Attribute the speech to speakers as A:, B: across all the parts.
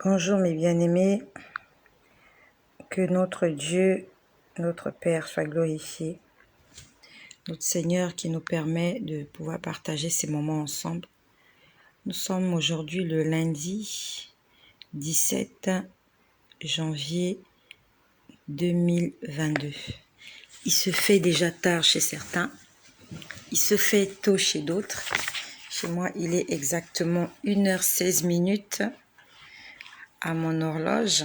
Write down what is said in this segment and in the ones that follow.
A: Bonjour mes bien-aimés, que notre Dieu, notre Père soit glorifié, notre Seigneur qui nous permet de pouvoir partager ces moments ensemble. Nous sommes aujourd'hui le lundi 17 janvier 2022. Il se fait déjà tard chez certains, il se fait tôt chez d'autres. Chez moi, il est exactement 1h16 à mon horloge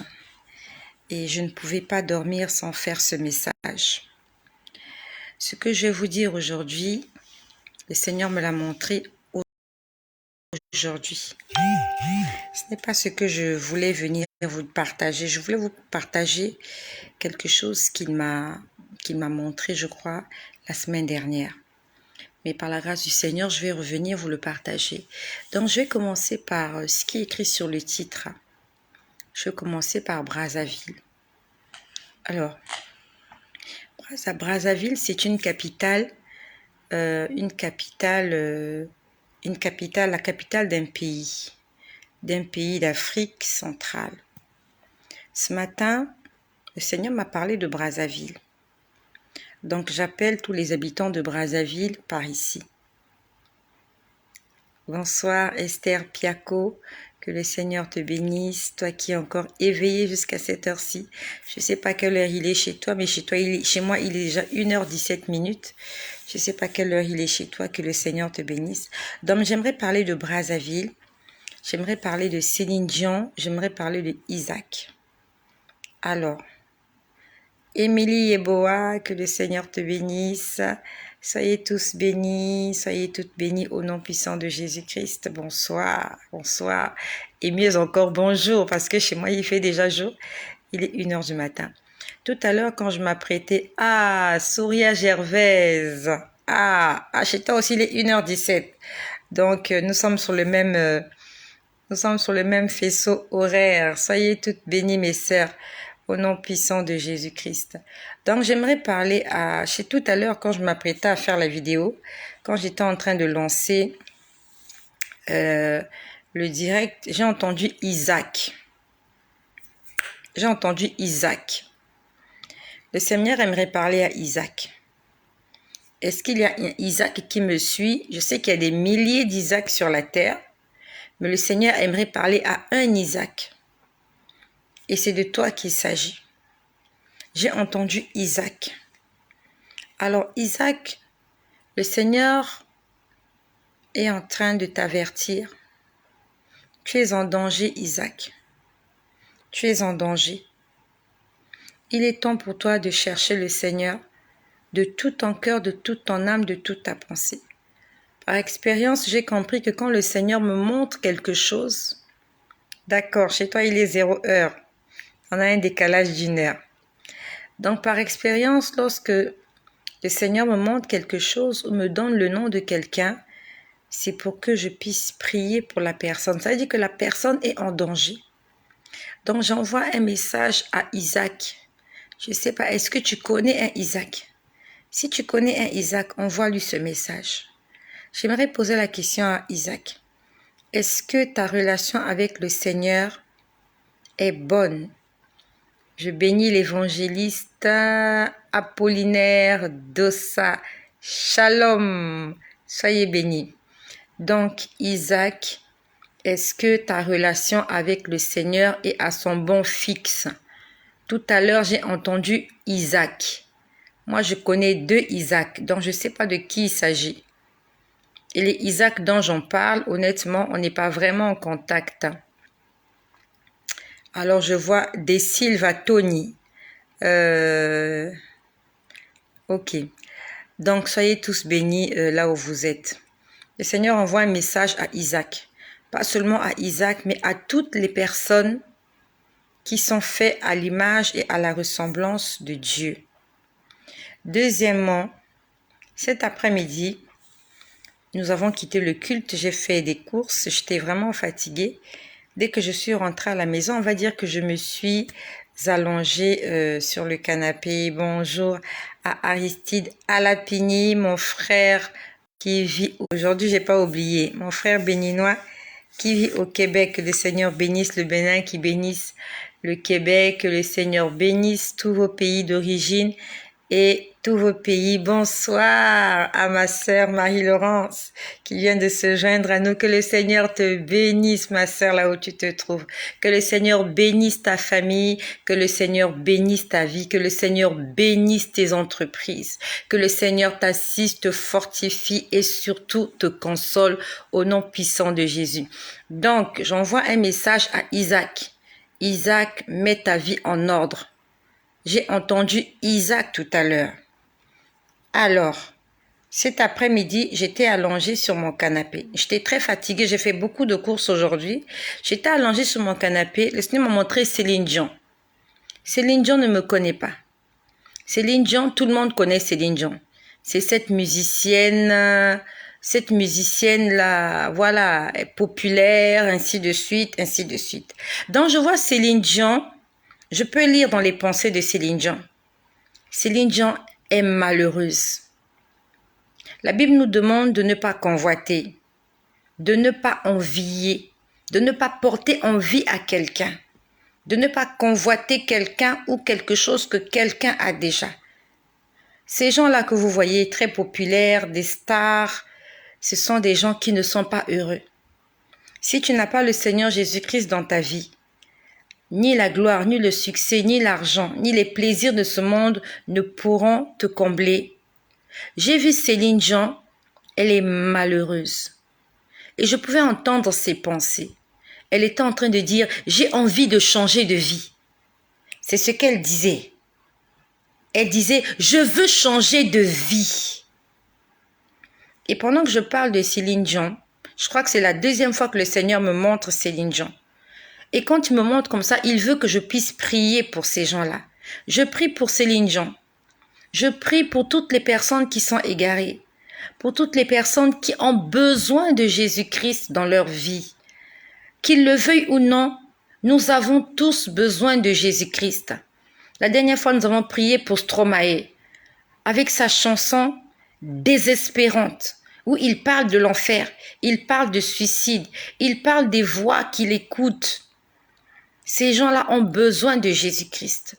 A: et je ne pouvais pas dormir sans faire ce message. Ce que je vais vous dire aujourd'hui, le Seigneur me l'a montré aujourd'hui. Ce n'est pas ce que je voulais venir vous partager. Je voulais vous partager quelque chose qu'il m'a montré, je crois, la semaine dernière. Mais par la grâce du Seigneur, je vais revenir vous le partager. Donc, je vais commencer par ce qui est écrit sur le titre. Je vais commencer par Brazzaville. Alors, Brazzaville, c'est la capitale d'un pays d'Afrique centrale. Ce matin, le Seigneur m'a parlé de Brazzaville. Donc, j'appelle tous les habitants de Brazzaville par ici. Bonsoir Esther Piaco, que le Seigneur te bénisse, toi qui es encore éveillé jusqu'à cette heure-ci. Je ne sais pas quelle heure il est chez toi, mais chez moi, il est déjà 1h17. Je ne sais pas quelle heure il est chez toi, que le Seigneur te bénisse. Donc, j'aimerais parler de Brazzaville, j'aimerais parler de Céline Dion, j'aimerais parler de Isaac. Alors, Émilie Yeboah, que le Seigneur te bénisse. Soyez tous bénis, soyez toutes bénies au nom puissant de Jésus-Christ. Bonsoir, bonsoir. Et mieux encore, bonjour, parce que chez moi, il fait déjà jour. Il est 1h du matin. Tout à l'heure, quand je m'apprêtais, Souria Gervaise. Chez toi aussi, il est 1h17. Donc, nous sommes sur le même faisceau horaire. Soyez toutes bénies, mes sœurs, au nom puissant de Jésus-Christ. Donc, j'aimerais parler chez tout à l'heure, quand je m'apprêtais à faire la vidéo, quand j'étais en train de lancer le direct, j'ai entendu Isaac. J'ai entendu Isaac. Le Seigneur aimerait parler à Isaac. Est-ce qu'il y a un Isaac qui me suit? Je sais qu'il y a des milliers d'Isaac sur la terre, mais le Seigneur aimerait parler à un Isaac. Et c'est de toi qu'il s'agit. J'ai entendu Isaac. Alors Isaac, le Seigneur est en train de t'avertir. Tu es en danger, Isaac. Tu es en danger. Il est temps pour toi de chercher le Seigneur de tout ton cœur, de toute ton âme, de toute ta pensée. Par expérience, j'ai compris que quand le Seigneur me montre quelque chose, d'accord, chez toi il est 0h. On a un décalage d'1 heure. Donc par expérience, lorsque le Seigneur me montre quelque chose ou me donne le nom de quelqu'un, c'est pour que je puisse prier pour la personne. Ça veut dire que la personne est en danger. Donc j'envoie un message à Isaac. Je ne sais pas, est-ce que tu connais un Isaac? Si tu connais un Isaac, envoie-lui ce message. J'aimerais poser la question à Isaac. Est-ce que ta relation avec le Seigneur est bonne? Je bénis l'évangéliste Apollinaire Dossa. Shalom. Soyez bénis. Donc, Isaac, est-ce que ta relation avec le Seigneur est à son bon fixe? Tout à l'heure, j'ai entendu Isaac. Moi, je connais 2 Isaac, donc je ne sais pas de qui il s'agit. Et les Isaac dont j'en parle, honnêtement, on n'est pas vraiment en contact. Alors, je vois des Silva Tony. Ok. Donc, soyez tous bénis là où vous êtes. Le Seigneur envoie un message à Isaac. Pas seulement à Isaac, mais à toutes les personnes qui sont faites à l'image et à la ressemblance de Dieu. Deuxièmement, cet après-midi, nous avons quitté le culte, j'ai fait des courses, j'étais vraiment fatiguée. Dès que je suis rentrée à la maison, on va dire que je me suis allongée sur le canapé. Bonjour à Aristide Alapini, mon frère qui vit aujourd'hui, j'ai pas oublié, mon frère béninois qui vit au Québec. Que le Seigneur bénisse le Bénin, qui bénisse le Québec. Que le Seigneur bénisse tous vos pays d'origine et tous vos pays. Bonsoir à ma sœur Marie-Laurence qui vient de se joindre à nous. Que le Seigneur te bénisse, ma sœur, là où tu te trouves. Que le Seigneur bénisse ta famille, que le Seigneur bénisse ta vie, que le Seigneur bénisse tes entreprises, que le Seigneur t'assiste, te fortifie et surtout te console au nom puissant de Jésus. Donc, j'envoie un message à Isaac. Isaac, mets ta vie en ordre. J'ai entendu Isaac tout à l'heure. Alors, cet après-midi, j'étais allongée sur mon canapé. J'étais très fatiguée, j'ai fait beaucoup de courses aujourd'hui. J'étais allongée sur mon canapé. Le Seigneur m'a montré Céline Dion. Céline Dion ne me connaît pas. Céline Dion, tout le monde connaît Céline Dion. C'est cette musicienne là, voilà, populaire, ainsi de suite, ainsi de suite. Donc, je vois Céline Dion. Je peux lire dans les pensées de Céline Dion. Céline Dion est malheureuse. La Bible nous demande de ne pas convoiter, de ne pas envier, de ne pas porter envie à quelqu'un, de ne pas convoiter quelqu'un ou quelque chose que quelqu'un a déjà. Ces gens-là que vous voyez très populaires, des stars, ce sont des gens qui ne sont pas heureux. Si tu n'as pas le Seigneur Jésus-Christ dans ta vie, ni la gloire, ni le succès, ni l'argent, ni les plaisirs de ce monde ne pourront te combler. J'ai vu Céline Dion, elle est malheureuse. Et je pouvais entendre ses pensées. Elle était en train de dire, j'ai envie de changer de vie. C'est ce qu'elle disait. Elle disait, je veux changer de vie. Et pendant que je parle de Céline Dion, je crois que c'est la deuxième fois que le Seigneur me montre Céline Dion. Et quand il me montre comme ça, il veut que je puisse prier pour ces gens-là. Je prie pour Céline Dion. Je prie pour toutes les personnes qui sont égarées. Pour toutes les personnes qui ont besoin de Jésus-Christ dans leur vie. Qu'ils le veuillent ou non, nous avons tous besoin de Jésus-Christ. La dernière fois, nous avons prié pour Stromae avec sa chanson désespérante où il parle de l'enfer, il parle de suicide, il parle des voix qu'il écoute. Ces gens-là ont besoin de Jésus-Christ.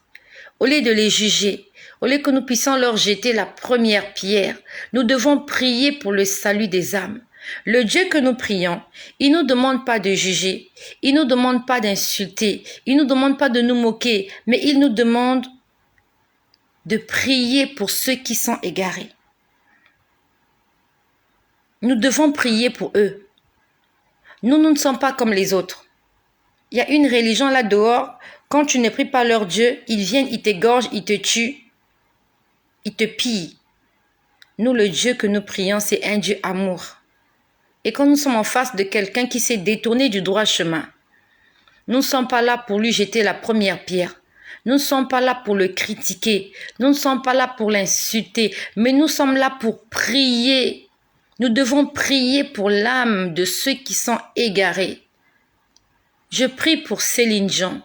A: Au lieu de les juger, au lieu que nous puissions leur jeter la première pierre, nous devons prier pour le salut des âmes. Le Dieu que nous prions, il ne nous demande pas de juger, il ne nous demande pas d'insulter, il ne nous demande pas de nous moquer, mais il nous demande de prier pour ceux qui sont égarés. Nous devons prier pour eux. Nous ne sommes pas comme les autres. Il y a une religion là dehors, quand tu ne pries pas leur Dieu, ils viennent, ils t'égorgent, ils te tuent, ils te pillent. Nous, le Dieu que nous prions, c'est un Dieu amour. Et quand nous sommes en face de quelqu'un qui s'est détourné du droit chemin, nous ne sommes pas là pour lui jeter la première pierre. Nous ne sommes pas là pour le critiquer. Nous ne sommes pas là pour l'insulter. Mais nous sommes là pour prier. Nous devons prier pour l'âme de ceux qui sont égarés. Je prie pour Céline Dion.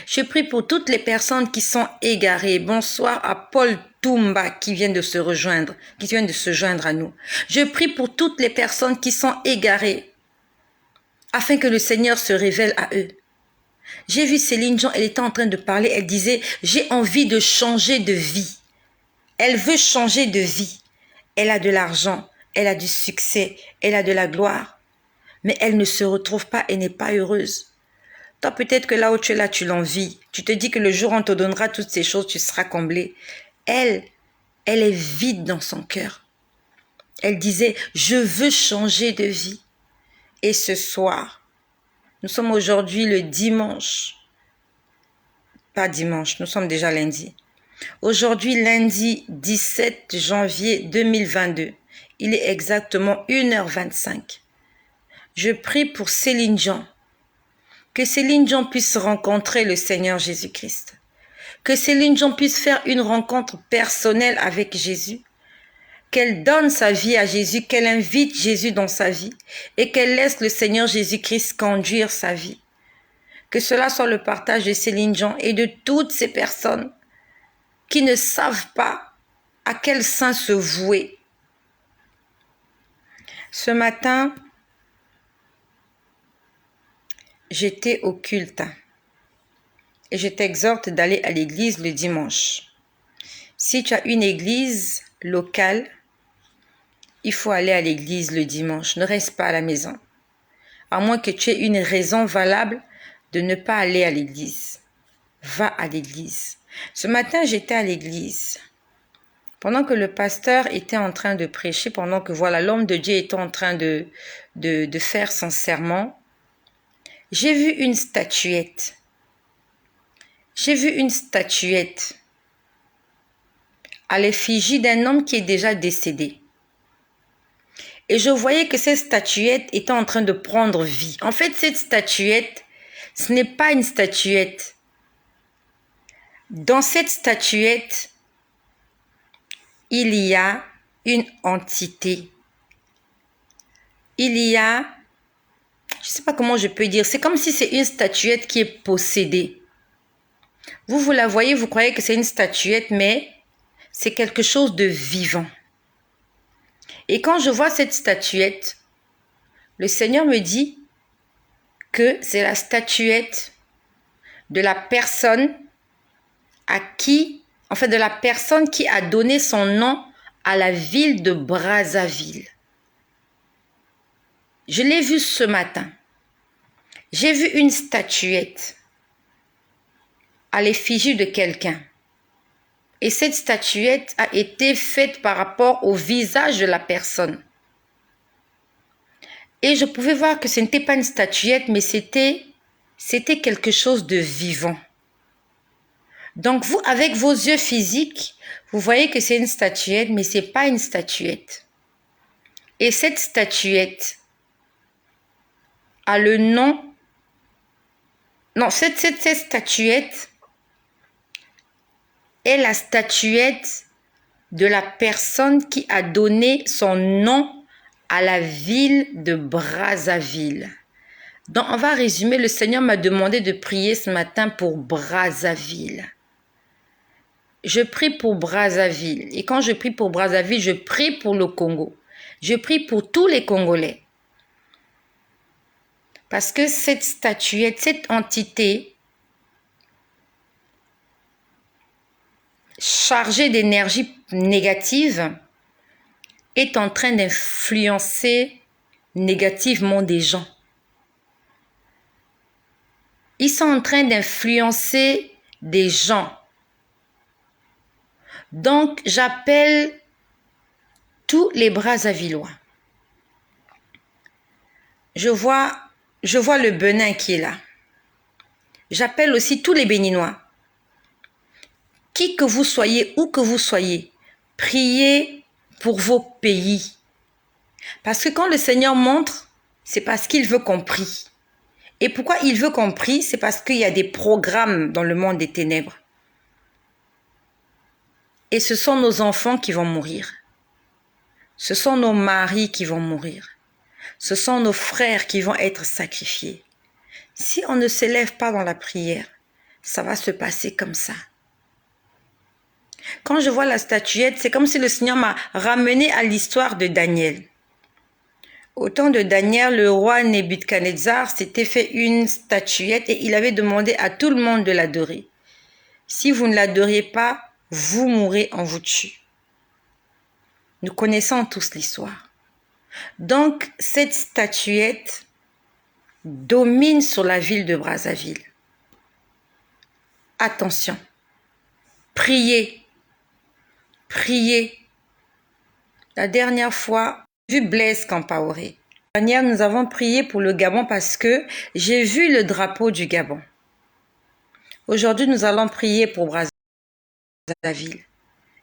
A: Je prie pour toutes les personnes qui sont égarées. Bonsoir à Paul Toumba qui vient de se rejoindre, qui vient de se joindre à nous. Je prie pour toutes les personnes qui sont égarées, afin que le Seigneur se révèle à eux. J'ai vu Céline Dion, elle était en train de parler, elle disait, j'ai envie de changer de vie. Elle veut changer de vie. Elle a de l'argent, elle a du succès, elle a de la gloire. Mais elle ne se retrouve pas et n'est pas heureuse. Toi, peut-être que là où tu es là, tu l'envies. Tu te dis que le jour où on te donnera toutes ces choses, tu seras comblé. Elle est vide dans son cœur. Elle disait, je veux changer de vie. Et ce soir, nous sommes aujourd'hui le dimanche. Pas dimanche, nous sommes déjà lundi. Aujourd'hui, lundi 17 janvier 2022. Il est exactement 1h25. Je prie pour Céline Dion. Que Céline Dion puisse rencontrer le Seigneur Jésus-Christ. Que Céline Dion puisse faire une rencontre personnelle avec Jésus. Qu'elle donne sa vie à Jésus, qu'elle invite Jésus dans sa vie et qu'elle laisse le Seigneur Jésus-Christ conduire sa vie. Que cela soit le partage de Céline Dion et de toutes ces personnes qui ne savent pas à quel saint se vouer. Ce matin, j'étais au culte et je t'exhorte d'aller à l'église le dimanche. Si tu as une église locale, il faut aller à l'église le dimanche. Ne reste pas à la maison. À moins que tu aies une raison valable de ne pas aller à l'église. Va à l'église. Ce matin, j'étais à l'église. Pendant que le pasteur était en train de prêcher, pendant que voilà l'homme de Dieu était en train de faire son sermon, j'ai vu une statuette. J'ai vu une statuette à l'effigie d'un homme qui est déjà décédé. Et je voyais que cette statuette était en train de prendre vie. En fait, cette statuette, ce n'est pas une statuette. Dans cette statuette, il y a une entité. Il y a, je ne sais pas comment je peux dire, c'est comme si c'est une statuette qui est possédée. Vous la voyez, vous croyez que c'est une statuette, mais c'est quelque chose de vivant. Et quand je vois cette statuette, le Seigneur me dit que c'est la statuette de la personne de la personne qui a donné son nom à la ville de Brazzaville. Je l'ai vu ce matin. J'ai vu une statuette à l'effigie de quelqu'un. Et cette statuette a été faite par rapport au visage de la personne. Et je pouvais voir que ce n'était pas une statuette, mais c'était quelque chose de vivant. Donc vous, avec vos yeux physiques, vous voyez que c'est une statuette, mais ce n'est pas une statuette. Et cette statuette a le nom... Non, cette statuette est la statuette de la personne qui a donné son nom à la ville de Brazzaville. Donc, on va résumer. Le Seigneur m'a demandé de prier ce matin pour Brazzaville. Je prie pour Brazzaville. Et quand je prie pour Brazzaville, je prie pour le Congo. Je prie pour tous les Congolais. Parce que cette statuette, cette entité chargée d'énergie négative est en train d'influencer négativement des gens. Ils sont en train d'influencer des gens. Donc, j'appelle tous les Brazzavillois. Je vois le Benin qui est là. J'appelle aussi tous les Béninois. Qui que vous soyez, où que vous soyez, priez pour vos pays. Parce que quand le Seigneur montre, c'est parce qu'il veut qu'on prie. Et pourquoi il veut qu'on prie? C'est parce qu'il y a des programmes dans le monde des ténèbres. Et ce sont nos enfants qui vont mourir. Ce sont nos maris qui vont mourir. Ce sont nos frères qui vont être sacrifiés. Si on ne se lève pas dans la prière, ça va se passer comme ça. Quand je vois la statuette, c'est comme si le Seigneur m'a ramené à l'histoire de Daniel. Au temps de Daniel, le roi Nebuchadnezzar s'était fait une statuette et il avait demandé à tout le monde de l'adorer. Si vous ne l'adoriez pas, vous mourrez, on vous tue. Nous connaissons tous l'histoire. Donc, cette statuette domine sur la ville de Brazzaville. Attention, priez, priez. La dernière fois, j'ai vu Blaise Compaoré. La dernière, nous avons prié pour le Gabon parce que j'ai vu le drapeau du Gabon. Aujourd'hui, nous allons prier pour Brazzaville.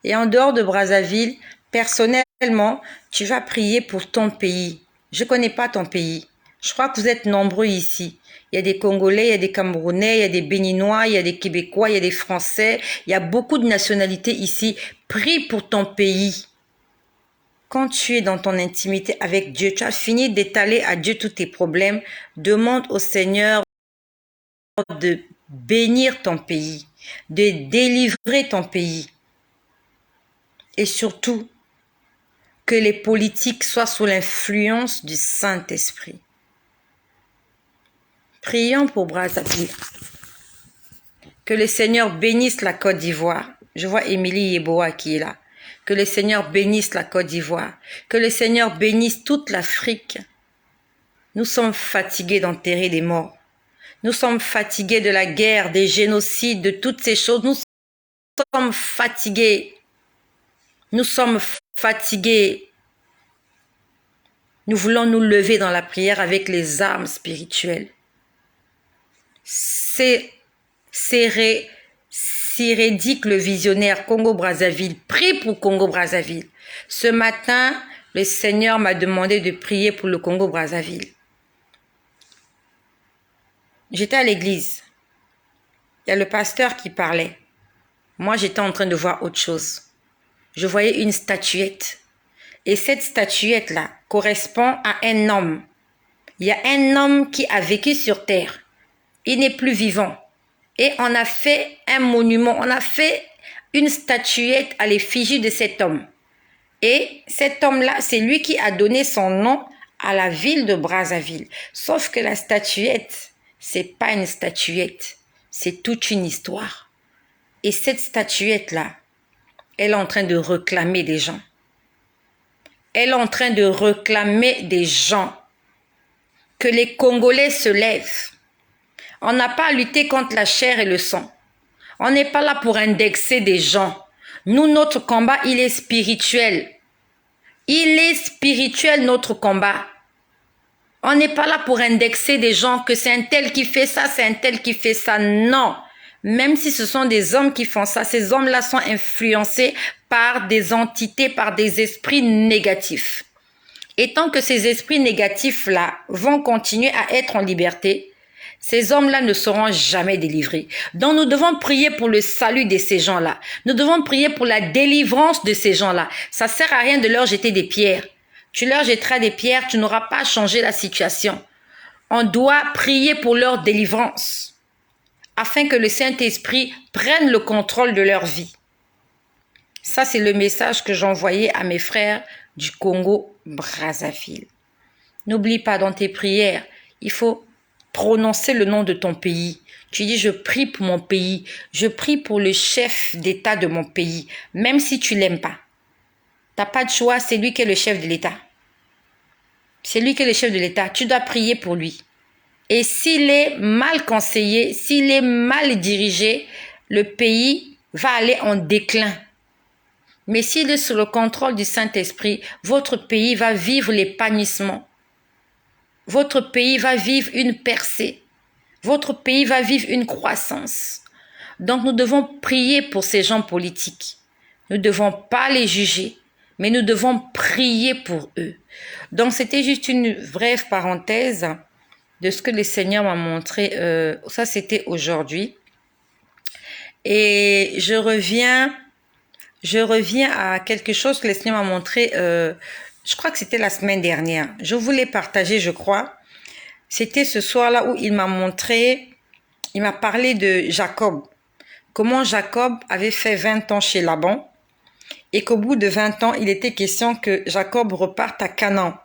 A: Et en dehors de Brazzaville, personnellement, tu vas prier pour ton pays. Je ne connais pas ton pays. Je crois que vous êtes nombreux ici. Il y a des Congolais, il y a des Camerounais, il y a des Béninois, il y a des Québécois, il y a des Français. Il y a beaucoup de nationalités ici. Prie pour ton pays. Quand tu es dans ton intimité avec Dieu, tu as fini d'étaler à Dieu tous tes problèmes. Demande au Seigneur de bénir ton pays, de délivrer ton pays. Et surtout, que les politiques soient sous l'influence du Saint-Esprit. Prions pour Brazzaville. Que le Seigneur bénisse la Côte d'Ivoire. Je vois Émilie Yeboah qui est là. Que le Seigneur bénisse la Côte d'Ivoire. Que le Seigneur bénisse toute l'Afrique. Nous sommes fatigués d'enterrer les morts. Nous sommes fatigués de la guerre, des génocides, de toutes ces choses. Nous sommes fatigués. Nous sommes fatigués. Nous voulons nous lever dans la prière avec les armes spirituelles. C'est Sirédic le visionnaire Congo-Brazzaville. Prie pour Congo-Brazzaville. Ce matin, le Seigneur m'a demandé de prier pour le Congo-Brazzaville. J'étais à l'église. Il y a le pasteur qui parlait. Moi, j'étais en train de voir autre chose. Je voyais une statuette. Et cette statuette-là correspond à un homme. Il y a un homme qui a vécu sur terre. Il n'est plus vivant. Et on a fait un monument, on a fait une statuette à l'effigie de cet homme. Et cet homme-là, c'est lui qui a donné son nom à la ville de Brazzaville. Sauf que la statuette, c'est pas une statuette, c'est toute une histoire. Et cette statuette-là, elle est en train de réclamer des gens. Elle est en train de réclamer des gens. Que les Congolais se lèvent. On n'a pas à lutter contre la chair et le sang. On n'est pas là pour indexer des gens. Nous, notre combat, il est spirituel. Il est spirituel, notre combat. On n'est pas là pour indexer des gens, que c'est un tel qui fait ça, c'est un tel qui fait ça. Non. Même si ce sont des hommes qui font ça, ces hommes-là sont influencés par des entités, par des esprits négatifs. Et tant que ces esprits négatifs-là vont continuer à être en liberté, ces hommes-là ne seront jamais délivrés. Donc nous devons prier pour le salut de ces gens-là. Nous devons prier pour la délivrance de ces gens-là. Ça sert à rien de leur jeter des pierres. Tu leur jetteras des pierres, tu n'auras pas changé la situation. On doit prier pour leur délivrance afin que le Saint-Esprit prenne le contrôle de leur vie. Ça, c'est le message que j'envoyais à mes frères du Congo-Brazzaville. N'oublie pas dans tes prières, il faut prononcer le nom de ton pays. Tu dis, je prie pour mon pays, je prie pour le chef d'État de mon pays, même si tu l'aimes pas. T'as pas de choix, c'est lui qui est le chef de l'État. C'est lui qui est le chef de l'État, tu dois prier pour lui. Et s'il est mal conseillé, s'il est mal dirigé, le pays va aller en déclin. Mais s'il est sous le contrôle du Saint-Esprit, votre pays va vivre l'épanouissement. Votre pays va vivre une percée. Votre pays va vivre une croissance. Donc nous devons prier pour ces gens politiques. Nous ne devons pas les juger, mais nous devons prier pour eux. Donc c'était juste une brève parenthèse de ce que le Seigneur m'a montré. Ça c'était aujourd'hui. Et je reviens à quelque chose que le Seigneur m'a montré, je crois que c'était la semaine dernière. Je voulais partager, je crois. C'était ce soir-là où il m'a montré, il m'a parlé de Jacob. Comment Jacob avait fait 20 ans chez Laban et qu'au bout de 20 ans, il était question que Jacob reparte à Canaan.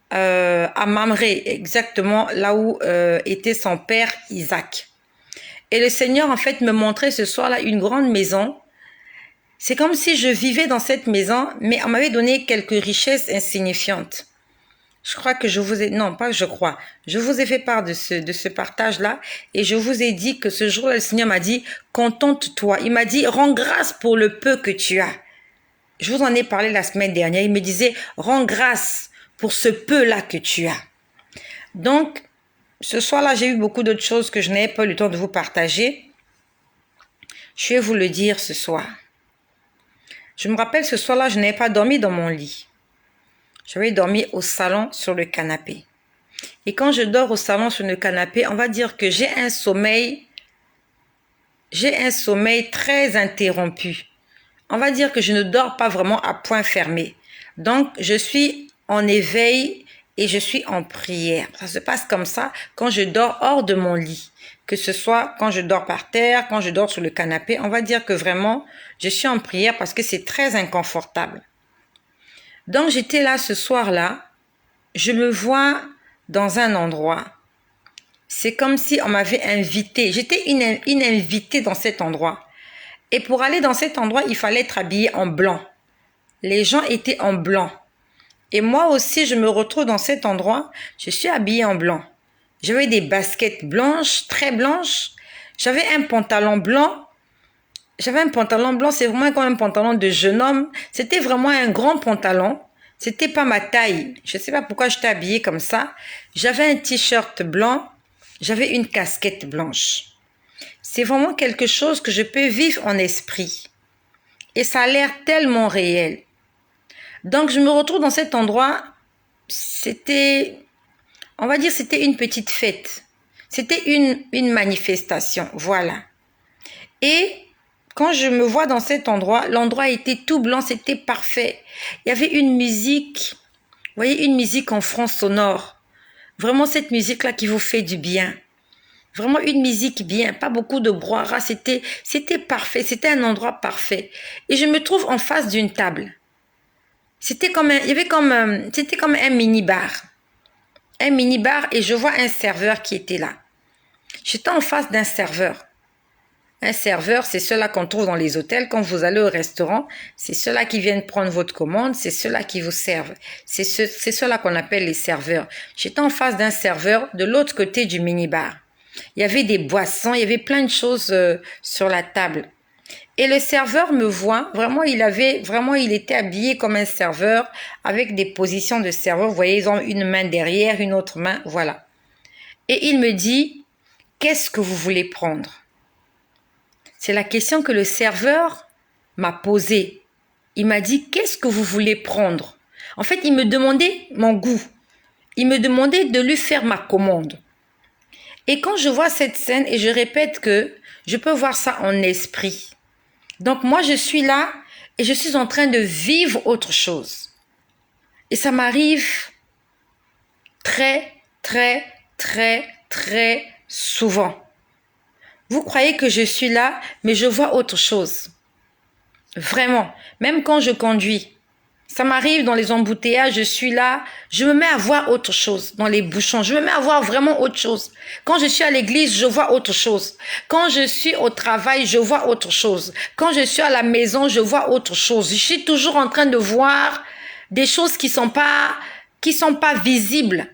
A: À Mamré, exactement là où était son père Isaac. Et le Seigneur, en fait, me montrait ce soir-là une grande maison. C'est comme si je vivais dans cette maison, mais on m'avait donné quelques richesses insignifiantes. Je crois que je vous ai... Non, pas je crois. Je vous ai fait part de ce partage-là et je vous ai dit que ce jour-là, le Seigneur m'a dit, contente-toi. Il m'a dit, rends grâce pour le peu que tu as. Je vous en ai parlé la semaine dernière. Il me disait, rends grâce pour ce peu-là que tu as. Donc, ce soir-là, j'ai eu beaucoup d'autres choses que je n'avais pas eu le temps de vous partager. Je vais vous le dire ce soir. Je me rappelle, ce soir-là, je n'avais pas dormi dans mon lit. J'avais dormi au salon sur le canapé. Et quand je dors au salon sur le canapé, on va dire que j'ai un sommeil très interrompu. On va dire que je ne dors pas vraiment à point fermé. Donc, je suis en éveil et je suis en prière. Ça se passe comme ça quand je dors hors de mon lit. Que ce soit quand je dors par terre, quand je dors sur le canapé, on va dire que vraiment, je suis en prière parce que c'est très inconfortable. Donc, j'étais là ce soir-là, je me vois dans un endroit C'est comme si on m'avait invitée. J'étais une invitée dans cet endroit. Et pour aller dans cet endroit, il fallait être habillé en blanc. Les gens étaient en blanc. Et moi aussi, je me retrouve dans cet endroit. Je suis habillée en blanc. J'avais des baskets blanches, très blanches. J'avais un pantalon blanc. J'avais un pantalon blanc, c'est vraiment comme un pantalon de jeune homme. C'était vraiment un grand pantalon. C'était pas ma taille. Je sais pas pourquoi j'étais habillée comme ça. J'avais un t-shirt blanc. J'avais une casquette blanche. C'est vraiment quelque chose que je peux vivre en esprit. Et ça a l'air tellement réel. Donc, je me retrouve dans cet endroit. C'était, on va dire, c'était une petite fête. C'était une manifestation. Voilà. Et quand je me vois dans cet endroit, l'endroit était tout blanc, c'était parfait. Il y avait une musique, vous voyez, une musique en fond sonore. Vraiment cette musique-là qui vous fait du bien. Vraiment une musique bien, pas beaucoup de brouhaha, c'était parfait, c'était un endroit parfait. Et je me trouve en face d'une table. C'était comme un mini-bar. Un mini-bar et je vois un serveur qui était là. J'étais en face d'un serveur. Un serveur, c'est ceux-là qu'on trouve dans les hôtels. Quand vous allez au restaurant, c'est ceux-là qui viennent prendre votre commande, c'est ceux-là qui vous servent. C'est ceux-là qu'on appelle les serveurs. J'étais en face d'un serveur de l'autre côté du mini-bar. Il y avait des boissons, il y avait plein de choses sur la table. Et le serveur me voit, il était habillé comme un serveur avec des positions de serveur. Vous voyez, ils ont une main derrière, une autre main, voilà. Et il me dit, qu'est-ce que vous voulez prendre? C'est la question que le serveur m'a posée. Il m'a dit, qu'est-ce que vous voulez prendre? En fait, il me demandait mon goût. Il me demandait de lui faire ma commande. Et quand je vois cette scène, et je répète que je peux voir ça en esprit. Donc moi, je suis là et je suis en train de vivre autre chose. Et ça m'arrive très, très, très, très souvent. Vous croyez que je suis là, mais je vois autre chose. Vraiment. Même quand je conduis. Ça m'arrive dans les embouteillages, je suis là, je me mets à voir autre chose dans les bouchons. Je me mets à voir vraiment autre chose. Quand je suis à l'église, je vois autre chose. Quand je suis au travail, je vois autre chose. Quand je suis à la maison, je vois autre chose. Je suis toujours en train de voir des choses qui sont pas visibles.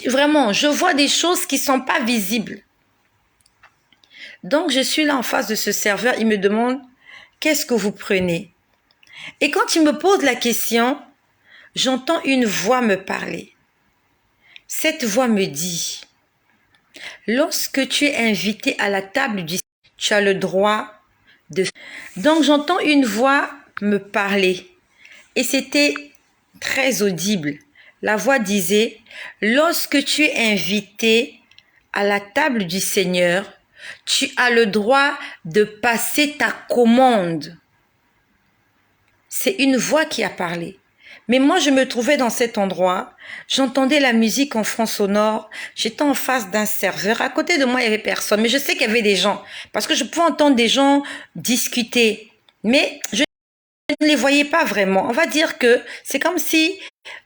A: Vraiment, je vois des choses qui sont pas visibles. Donc, je suis là en face de ce serveur, il me demande, qu'est-ce que vous prenez? Et quand il me pose la question, j'entends une voix me parler. Cette voix me dit, lorsque tu es invité à la table du Seigneur, tu as le droit de... Donc j'entends une voix me parler et c'était très audible. La voix disait, lorsque tu es invité à la table du Seigneur, tu as le droit de passer ta commande. C'est une voix qui a parlé. Mais moi, je me trouvais dans cet endroit, j'entendais la musique en fond sonore, j'étais en face d'un serveur, à côté de moi, il n'y avait personne, mais je sais qu'il y avait des gens, parce que je pouvais entendre des gens discuter, mais je ne les voyais pas vraiment. On va dire que c'est comme si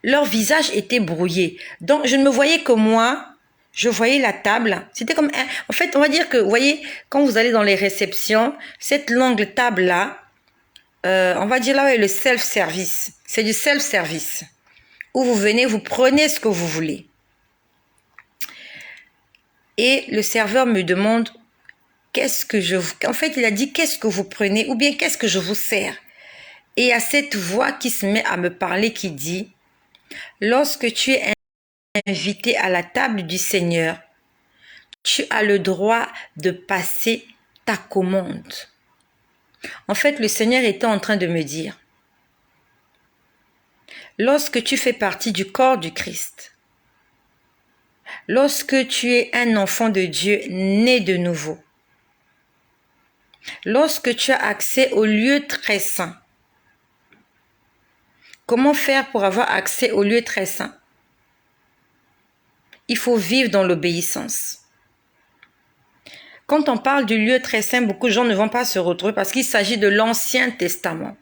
A: leur visage était brouillé. Donc, je ne me voyais que moi, je voyais la table, c'était comme un... En fait, on va dire que, vous voyez, quand vous allez dans les réceptions, cette longue table-là, on va dire là, ouais, le self-service. C'est du self-service. Où vous venez, vous prenez ce que vous voulez. Et le serveur me demande, en fait, il a dit, qu'est-ce que vous prenez? Ou bien, qu'est-ce que je vous sers? Et il y a cette voix qui se met à me parler qui dit, lorsque tu es invité à la table du Seigneur, tu as le droit de passer ta commande. En fait, le Seigneur était en train de me dire, lorsque tu fais partie du corps du Christ, lorsque tu es un enfant de Dieu né de nouveau, lorsque tu as accès au lieu très saint, comment faire pour avoir accès au lieu très saint? Il faut vivre dans l'obéissance. Quand on parle du lieu très saint, beaucoup de gens ne vont pas se retrouver parce qu'il s'agit de l'Ancien Testament.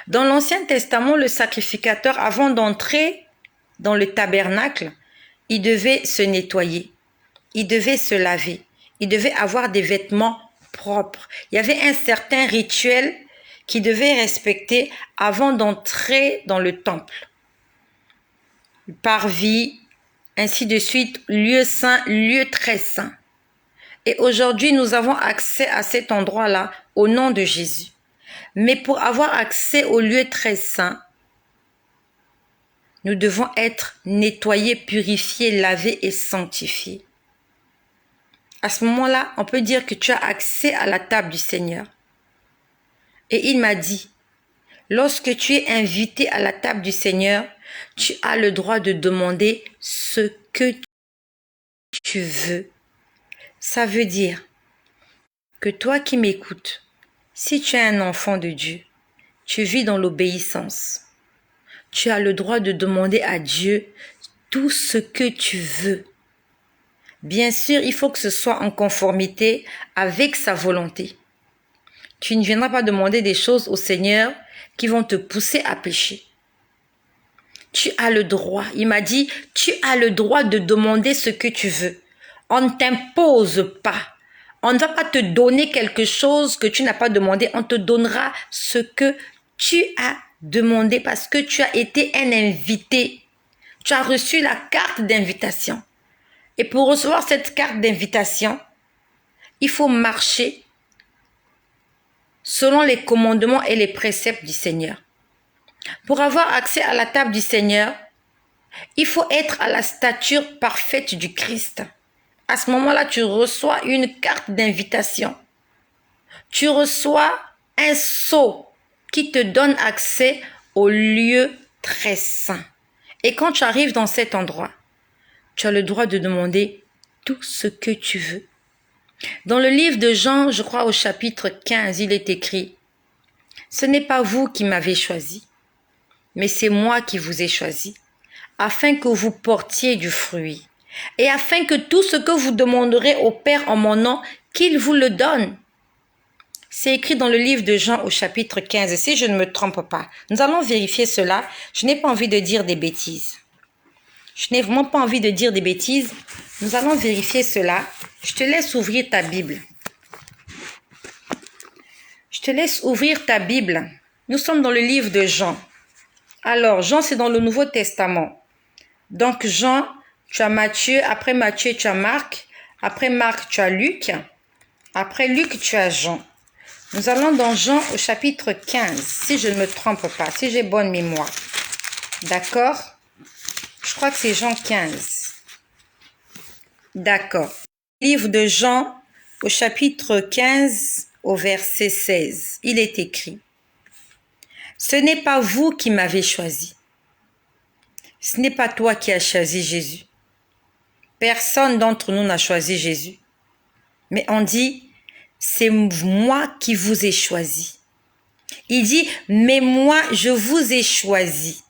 A: Dans l'Ancien Testament, le sacrificateur, avant d'entrer dans le tabernacle, il devait se nettoyer, il devait se laver, il devait avoir des vêtements propres. Il y avait un certain rituel qu'il devait respecter avant d'entrer dans le temple. Parvis, ainsi de suite, lieu saint, lieu très saint. Et aujourd'hui, nous avons accès à cet endroit-là au nom de Jésus. Mais pour avoir accès au lieu très saint, nous devons être nettoyés, purifiés, lavés et sanctifiés. À ce moment-là, on peut dire que tu as accès à la table du Seigneur. Et il m'a dit, lorsque tu es invité à la table du Seigneur, tu as le droit de demander ce que tu veux. Ça veut dire que toi qui m'écoutes, si tu es un enfant de Dieu, tu vis dans l'obéissance. Tu as le droit de demander à Dieu tout ce que tu veux. Bien sûr, il faut que ce soit en conformité avec sa volonté. Tu ne viendras pas demander des choses au Seigneur qui vont te pousser à pécher. Tu as le droit. Il m'a dit, tu as le droit de demander ce que tu veux. On ne t'impose pas. On ne va pas te donner quelque chose que tu n'as pas demandé. On te donnera ce que tu as demandé parce que tu as été un invité. Tu as reçu la carte d'invitation. Et pour recevoir cette carte d'invitation, il faut marcher selon les commandements et les préceptes du Seigneur. Pour avoir accès à la table du Seigneur, il faut être à la stature parfaite du Christ. À ce moment-là, tu reçois une carte d'invitation. Tu reçois un sceau qui te donne accès au lieu très saint. Et quand tu arrives dans cet endroit, tu as le droit de demander tout ce que tu veux. Dans le livre de Jean, je crois au chapitre 15, il est écrit « Ce n'est pas vous qui m'avez choisi, mais c'est moi qui vous ai choisi, afin que vous portiez du fruit, et afin que tout ce que vous demanderez au Père en mon nom, qu'il vous le donne. » C'est écrit dans le livre de Jean au chapitre 15, si je ne me trompe pas. Nous allons vérifier cela. Je n'ai pas envie de dire des bêtises. Je n'ai vraiment pas envie de dire des bêtises. Nous allons vérifier cela. Je te laisse ouvrir ta Bible. Je te laisse ouvrir ta Bible. Nous sommes dans le livre de Jean. Alors, Jean, c'est dans le Nouveau Testament. Donc, Jean, tu as Matthieu. Après Matthieu, tu as Marc. Après Marc, tu as Luc. Après Luc, tu as Jean. Nous allons dans Jean au chapitre 15, si je ne me trompe pas, si j'ai bonne mémoire. D'accord? Je crois que c'est Jean 15. D'accord. Livre de Jean au chapitre 15 au verset 16. Il est écrit « Ce n'est pas vous qui m'avez choisi. Ce n'est pas toi qui as choisi Jésus. Personne d'entre nous n'a choisi Jésus. Mais on dit « C'est moi qui vous ai choisi. » Il dit « Mais moi, je vous ai choisi.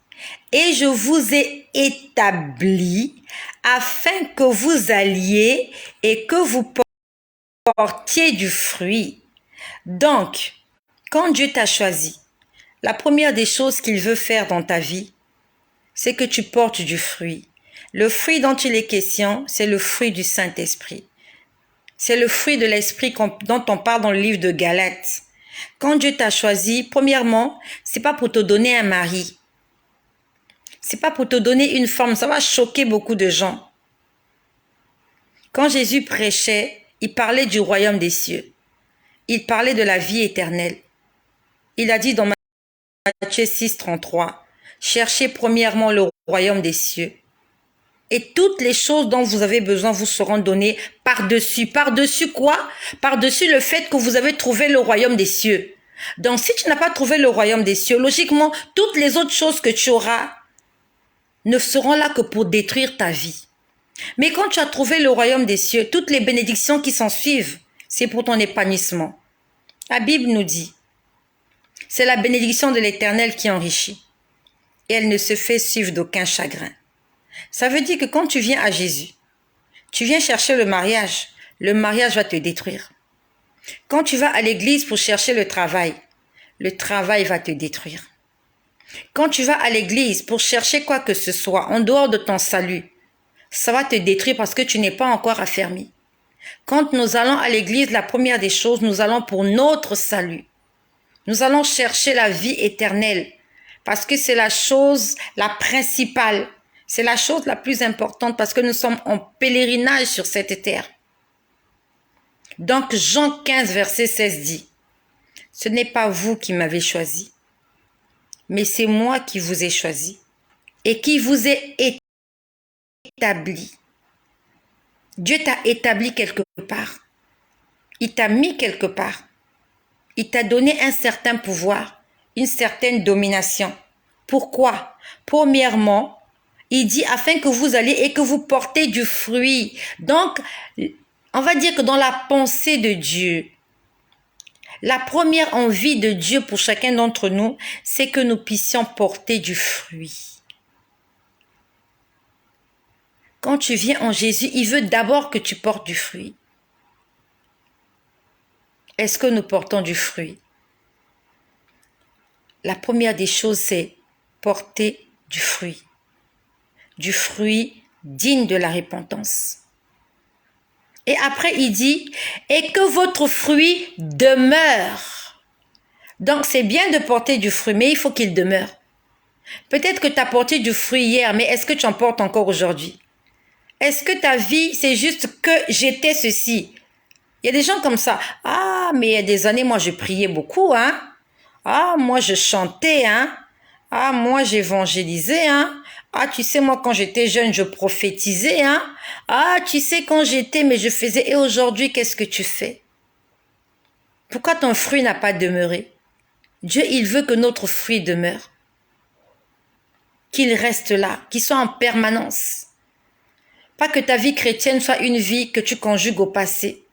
A: Et je vous ai établi afin que vous alliez et que vous portiez du fruit. » Donc, quand Dieu t'a choisi, la première des choses qu'il veut faire dans ta vie, c'est que tu portes du fruit. Le fruit dont il est question, c'est le fruit du Saint-Esprit. C'est le fruit de l'Esprit dont on parle dans le livre de Galates. Quand Dieu t'a choisi, premièrement, c'est pas pour te donner un mari. C'est pas pour te donner une femme, ça va choquer beaucoup de gens. Quand Jésus prêchait, il parlait du royaume des cieux. Il parlait de la vie éternelle. Il a dit dans Matthieu 6, 33, « Cherchez premièrement le royaume des cieux. Et toutes les choses dont vous avez besoin vous seront données par-dessus. » Par-dessus quoi? Par-dessus le fait que vous avez trouvé le royaume des cieux. Donc si tu n'as pas trouvé le royaume des cieux, logiquement, toutes les autres choses que tu auras ne seront là que pour détruire ta vie. Mais quand tu as trouvé le royaume des cieux, toutes les bénédictions qui s'en suivent, c'est pour ton épanouissement. La Bible nous dit, c'est la bénédiction de l'Éternel qui enrichit. Et elle ne se fait suivre d'aucun chagrin. Ça veut dire que quand tu viens à Jésus, tu viens chercher le mariage va te détruire. Quand tu vas à l'église pour chercher le travail va te détruire. Quand tu vas à l'église pour chercher quoi que ce soit en dehors de ton salut, ça va te détruire parce que tu n'es pas encore affermi. Quand nous allons à l'église, la première des choses, nous allons pour notre salut. Nous allons chercher la vie éternelle parce que c'est la chose la principale. C'est la chose la plus importante parce que nous sommes en pèlerinage sur cette terre. Donc Jean 15, verset 16 dit, « Ce n'est pas vous qui m'avez choisi, mais c'est moi qui vous ai choisi et qui vous ai établi. » Dieu t'a établi quelque part. Il t'a mis quelque part. Il t'a donné un certain pouvoir, une certaine domination. Pourquoi? Premièrement, il dit afin que vous allez et que vous portez du fruit. Donc, on va dire que dans la pensée de Dieu, la première envie de Dieu pour chacun d'entre nous, c'est que nous puissions porter du fruit. Quand tu viens en Jésus, il veut d'abord que tu portes du fruit. Est-ce que nous portons du fruit? La première des choses, c'est porter du fruit. Du fruit digne de la repentance. Et après, il dit, et que votre fruit demeure. Donc, c'est bien de porter du fruit, mais il faut qu'il demeure. Peut-être que tu as porté du fruit hier, mais est-ce que tu en portes encore aujourd'hui? Est-ce que ta vie, c'est juste que j'étais ceci? Il y a des gens comme ça. Ah, mais il y a des années, moi, je priais beaucoup, hein. Ah, moi, je chantais, hein. Ah, moi, j'évangélisais, hein. Ah, tu sais, moi, quand j'étais jeune, je prophétisais, hein. Ah, tu sais, quand j'étais, mais je faisais. Et aujourd'hui, qu'est-ce que tu fais? Pourquoi ton fruit n'a pas demeuré? Dieu, il veut que notre fruit demeure. Qu'il reste là, qu'il soit en permanence. Pas que ta vie chrétienne soit une vie que tu conjugues au passé.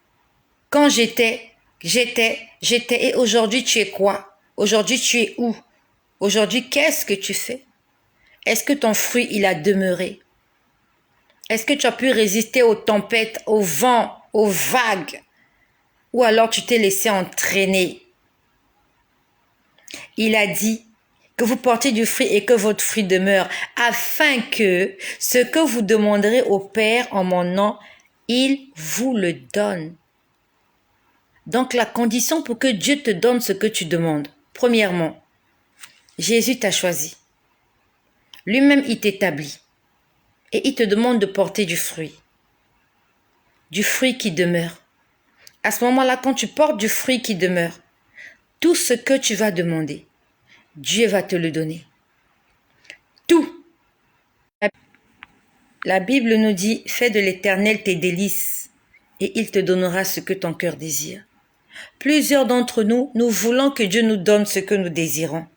A: Quand j'étais, et aujourd'hui tu es quoi? Aujourd'hui tu es où? Aujourd'hui qu'est-ce que tu fais? Est-ce que ton fruit il a demeuré? Est-ce que tu as pu résister aux tempêtes, aux vents, aux vagues? Ou alors tu t'es laissé entraîner? Il a dit que vous portez du fruit et que votre fruit demeure, afin que ce que vous demanderez au Père en mon nom, il vous le donne. Donc la condition pour que Dieu te donne ce que tu demandes, premièrement, Jésus t'a choisi. Lui-même, il t'établit. Et il te demande de porter du fruit. Du fruit qui demeure. À ce moment-là, quand tu portes du fruit qui demeure, tout ce que tu vas demander, Dieu va te le donner. Tout. La Bible nous dit, fais de l'Éternel tes délices et il te donnera ce que ton cœur désire. Plusieurs d'entre nous, nous voulons que Dieu nous donne ce que nous désirons.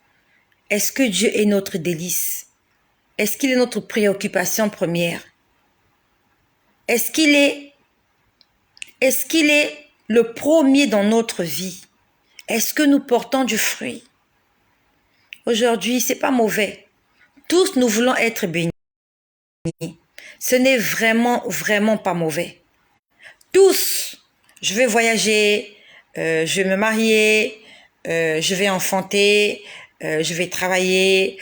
A: Est-ce que Dieu est notre délice? Est-ce qu'il est notre préoccupation première? Est-ce qu'il est le premier dans notre vie? Est-ce que nous portons du fruit? Aujourd'hui, c'est pas mauvais. Tous nous voulons être bénis. Ce n'est vraiment pas mauvais. Tous, je vais voyager, je vais me marier, je vais enfanter, je vais travailler,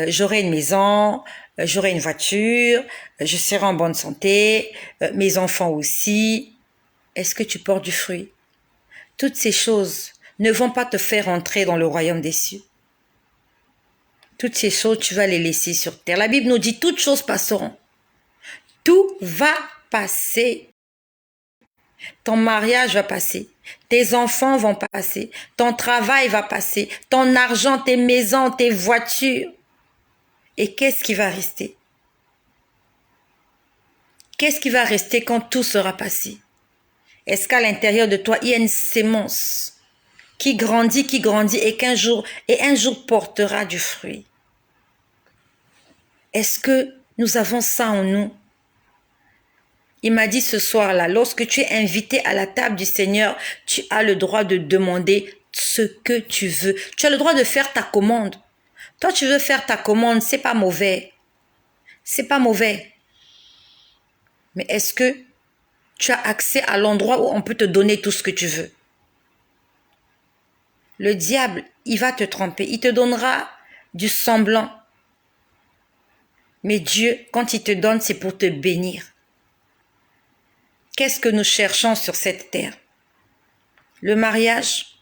A: j'aurai une maison, j'aurai une voiture, je serai en bonne santé, mes enfants aussi. Est-ce que tu portes du fruit? Toutes ces choses ne vont pas te faire entrer dans le royaume des cieux. Toutes ces choses, tu vas les laisser sur terre. La Bible nous dit, toutes choses passeront. Tout va passer. Ton mariage va passer. Tes enfants vont passer. Ton travail va passer. Ton argent, tes maisons, tes voitures. Et qu'est-ce qui va rester? Qu'est-ce qui va rester quand tout sera passé? Est-ce qu'à l'intérieur de toi, il y a une sémence qui grandit et un jour portera du fruit? Est-ce que nous avons ça en nous? Il m'a dit ce soir-là, lorsque tu es invité à la table du Seigneur, tu as le droit de demander ce que tu veux. Tu as le droit de faire ta commande. Toi, tu veux faire ta commande, c'est pas mauvais. C'est pas mauvais. Mais est-ce que tu as accès à l'endroit où on peut te donner tout ce que tu veux? Le diable, il va te tromper. Il te donnera du semblant. Mais Dieu, quand il te donne, c'est pour te bénir. qu'est-ce que nous cherchons sur cette terre? Le mariage.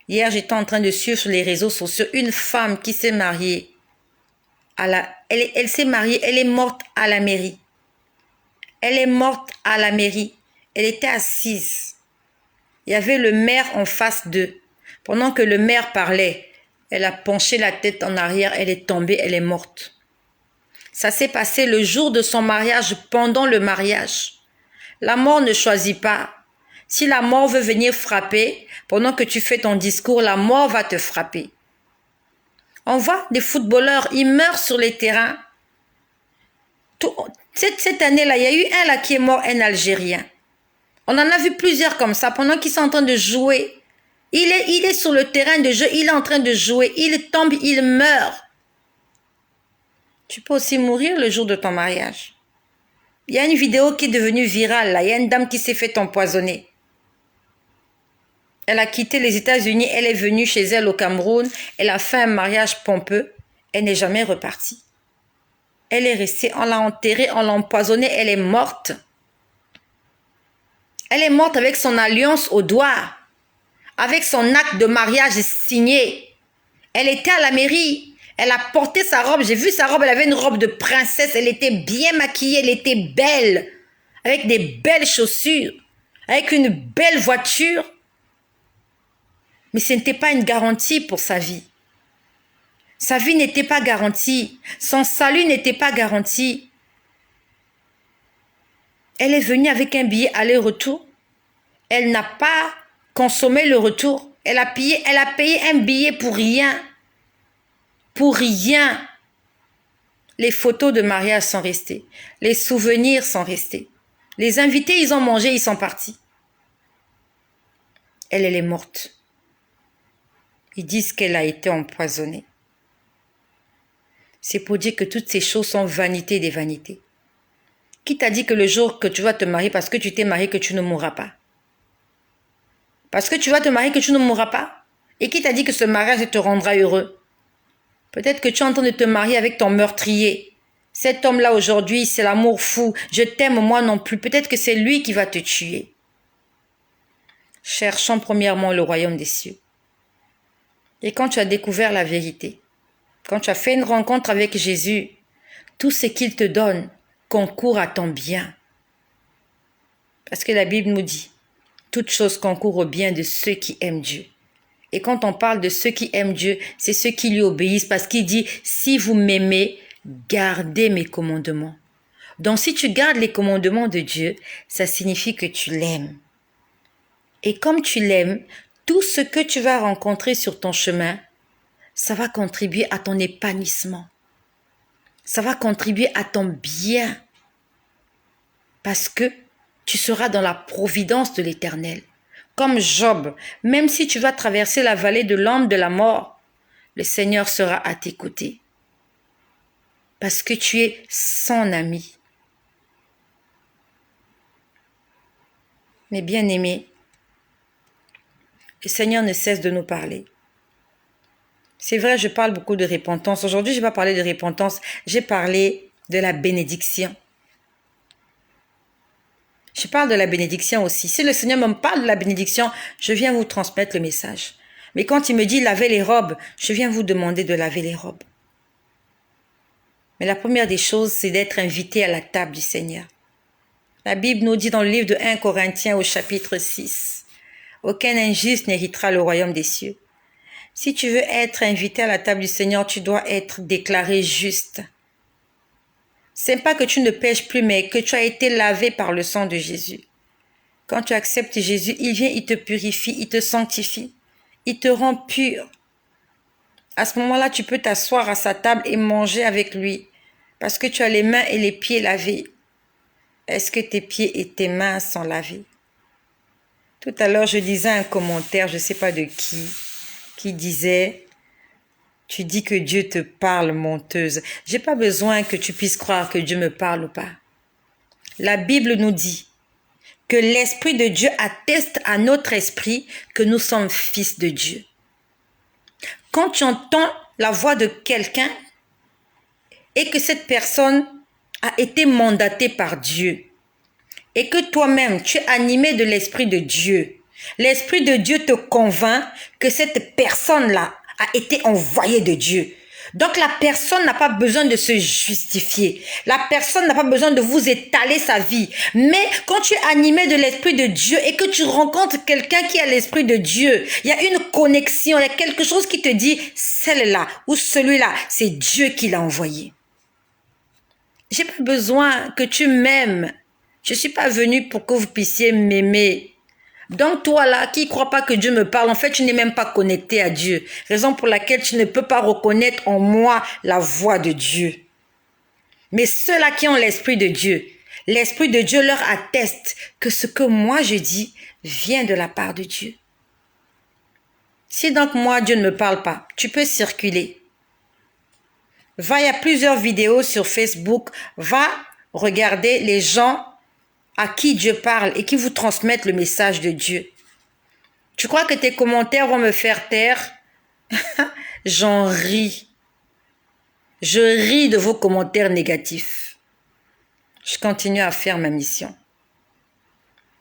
A: Hier, j'étais en train de suivre sur les réseaux sociaux une femme qui s'est mariée. Elle s'est mariée, elle est morte à la mairie. Elle est morte à la mairie. Elle était assise. Il y avait le maire en face d'eux. Pendant que le maire parlait, elle a penché la tête en arrière, elle est tombée, elle est morte. Ça s'est passé le jour de son mariage, pendant le mariage. La mort ne choisit pas. Si la mort veut venir frapper, pendant que tu fais ton discours, la mort va te frapper. On voit des footballeurs, ils meurent sur les terrains. Cette année-là, il y a eu un là qui est mort, un Algérien. On en a vu plusieurs comme ça, pendant qu'ils sont en train de jouer. Il est sur le terrain de jeu, il est en train de jouer, il tombe, il meurt. Tu peux aussi mourir le jour de ton mariage. Il y a une vidéo qui est devenue virale, là. Il y a une dame qui s'est fait empoisonner. Elle a quitté les États-Unis, elle est venue chez elle au Cameroun, elle a fait un mariage pompeux, elle n'est jamais repartie. Elle est restée, on l'a enterrée, on l'a empoisonnée, elle est morte. Elle est morte avec son alliance au doigt, avec son acte de mariage signé. Elle était à la mairie, elle a porté sa robe, j'ai vu sa robe, elle avait une robe de princesse, elle était bien maquillée, elle était belle, avec des belles chaussures, avec une belle voiture. Mais ce n'était pas une garantie pour sa vie. Sa vie n'était pas garantie. Son salut n'était pas garanti. Elle est venue avec un billet aller-retour. Elle n'a pas consommé le retour. Elle a payé un billet pour rien. Pour rien. Les photos de mariage sont restées. Les souvenirs sont restés. Les invités, ils ont mangé, ils sont partis. Elle est morte. Ils disent qu'elle a été empoisonnée. C'est pour dire que toutes ces choses sont vanité des vanités. Qui t'a dit que le jour que tu vas te marier, parce que tu t'es marié, que tu ne mourras pas? Parce que tu vas te marier, que tu ne mourras pas? Et qui t'a dit que ce mariage te rendra heureux? Peut-être que tu es en train de te marier avec ton meurtrier. Cet homme-là aujourd'hui, c'est l'amour fou. Je t'aime moi non plus. Peut-être que c'est lui qui va te tuer. Cherchons premièrement le royaume des cieux. Et quand tu as découvert la vérité, quand tu as fait une rencontre avec Jésus, tout ce qu'il te donne concourt à ton bien. Parce que la Bible nous dit, toute chose concourt au bien de ceux qui aiment Dieu. Et quand on parle de ceux qui aiment Dieu, c'est ceux qui lui obéissent, parce qu'il dit, si vous m'aimez, gardez mes commandements. Donc si tu gardes les commandements de Dieu, ça signifie que tu l'aimes. Et comme tu l'aimes, tout ce que tu vas rencontrer sur ton chemin, ça va contribuer à ton épanouissement. Ça va contribuer à ton bien. Parce que tu seras dans la providence de l'Éternel. Comme Job, même si tu vas traverser la vallée de l'ombre de la mort, le Seigneur sera à tes côtés. Parce que tu es son ami. Mes bien-aimés, le Seigneur ne cesse de nous parler. C'est vrai, je parle beaucoup de repentance. Aujourd'hui, je ne vais pas parler de repentance, j'ai parlé de la bénédiction. Je parle de la bénédiction aussi. Si le Seigneur me parle de la bénédiction, je viens vous transmettre le message. Mais quand il me dit laver les robes, je viens vous demander de laver les robes. Mais la première des choses, c'est d'être invité à la table du Seigneur. La Bible nous dit dans le livre de 1 Corinthiens au chapitre 6, « Aucun injuste n'héritera le royaume des cieux. » Si tu veux être invité à la table du Seigneur, tu dois être déclaré juste. C'est pas que tu ne pèches plus, mais que tu as été lavé par le sang de Jésus. Quand tu acceptes Jésus, il vient, il te purifie, il te sanctifie, il te rend pur. À ce moment-là, tu peux t'asseoir à sa table et manger avec lui, parce que tu as les mains et les pieds lavés. Est-ce que tes pieds et tes mains sont lavés? Tout à l'heure, je lisais un commentaire, je ne sais pas de qui disait « Tu dis que Dieu te parle, menteuse. » J'ai pas besoin que tu puisses croire que Dieu me parle ou pas. La Bible nous dit que l'Esprit de Dieu atteste à notre esprit que nous sommes fils de Dieu. Quand tu entends la voix de quelqu'un et que cette personne a été mandatée par Dieu et que toi-même, tu es animé de l'Esprit de Dieu, l'Esprit de Dieu te convainc que cette personne-là a été envoyée de Dieu. Donc la personne n'a pas besoin de se justifier. La personne n'a pas besoin de vous étaler sa vie. Mais quand tu es animé de l'Esprit de Dieu et que tu rencontres quelqu'un qui a l'Esprit de Dieu, il y a une connexion, il y a quelque chose qui te dit, celle-là ou celui-là, c'est Dieu qui l'a envoyé. J'ai pas besoin que tu m'aimes. Je suis pas venue pour que vous puissiez m'aimer. Donc toi là, qui ne crois pas que Dieu me parle, en fait, tu n'es même pas connecté à Dieu. Raison pour laquelle tu ne peux pas reconnaître en moi la voix de Dieu. Mais ceux-là qui ont l'Esprit de Dieu leur atteste que ce que moi je dis vient de la part de Dieu. Si donc moi, Dieu ne me parle pas, tu peux circuler. Va, il y a plusieurs vidéos sur Facebook. Va regarder les gens à qui Dieu parle et qui vous transmettent le message de Dieu. Tu crois que tes commentaires vont me faire taire? J'en ris. Je ris de vos commentaires négatifs. Je continue à faire ma mission.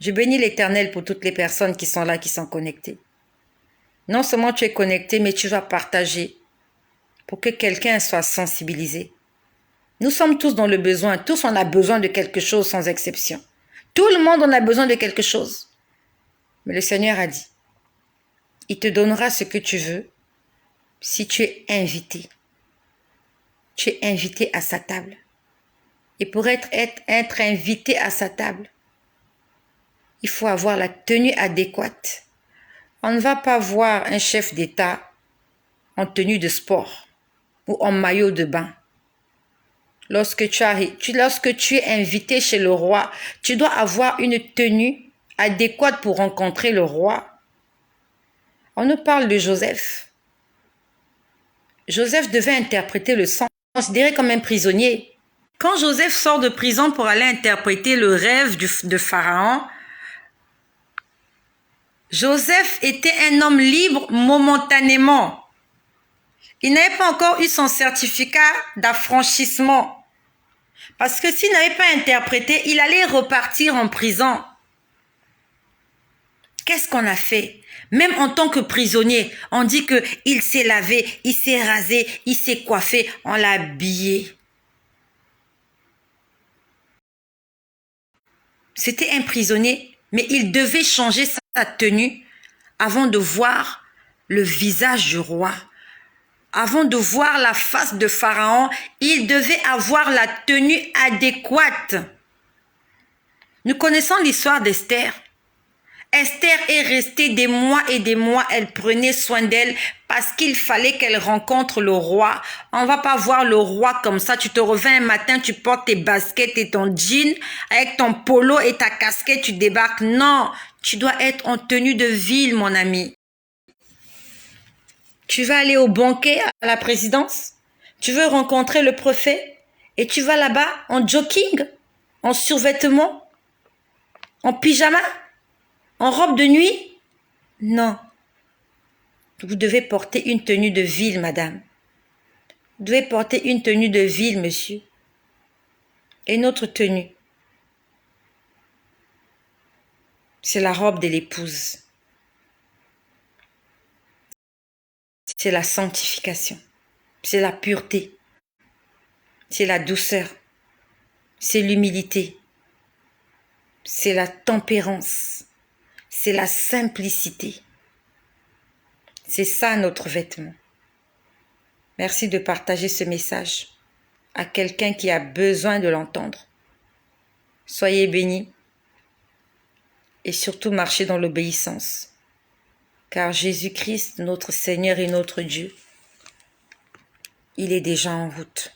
A: Je bénis l'Éternel pour toutes les personnes qui sont là, qui sont connectées. Non seulement tu es connecté, mais tu vas partager pour que quelqu'un soit sensibilisé. Nous sommes tous dans le besoin. Tous on a besoin de quelque chose sans exception. Tout le monde en a besoin de quelque chose. Mais le Seigneur a dit, il te donnera ce que tu veux si tu es invité. Tu es invité à sa table. Et pour être invité à sa table, il faut avoir la tenue adéquate. On ne va pas voir un chef d'État en tenue de sport ou en maillot de bain. Lorsque tu es invité chez le roi, tu dois avoir une tenue adéquate pour rencontrer le roi. On nous parle de Joseph. Joseph devait interpréter le songe, considéré comme un prisonnier. Quand Joseph sort de prison pour aller interpréter le rêve de Pharaon, Joseph était un homme libre momentanément. Il n'avait pas encore eu son certificat d'affranchissement. Parce que s'il n'avait pas interprété, il allait repartir en prison. Qu'est-ce qu'on a fait? Même en tant que prisonnier, on dit qu'il s'est lavé, il s'est rasé, il s'est coiffé, on l'a habillé. C'était un prisonnier, mais il devait changer sa tenue avant de voir le visage du roi. Avant de voir la face de Pharaon, il devait avoir la tenue adéquate. Nous connaissons l'histoire d'Esther. Esther est restée des mois et des mois, elle prenait soin d'elle parce qu'il fallait qu'elle rencontre le roi. On ne va pas voir le roi comme ça, tu te réveilles un matin, tu portes tes baskets et ton jean, avec ton polo et ta casquette, tu débarques. Non, tu dois être en tenue de ville, mon ami. Tu vas aller au banquet à la présidence, tu veux rencontrer le préfet et tu vas là-bas en jogging, en survêtement, en pyjama, en robe de nuit? Non. Vous devez porter une tenue de ville, madame. Vous devez porter une tenue de ville, monsieur. Et notre tenue, c'est la robe de l'épouse. C'est la sanctification, c'est la pureté, c'est la douceur, c'est l'humilité, c'est la tempérance, c'est la simplicité. C'est ça notre vêtement. Merci de partager ce message à quelqu'un qui a besoin de l'entendre. Soyez bénis et surtout marchez dans l'obéissance. Car Jésus-Christ, notre Seigneur et notre Dieu, il est déjà en route.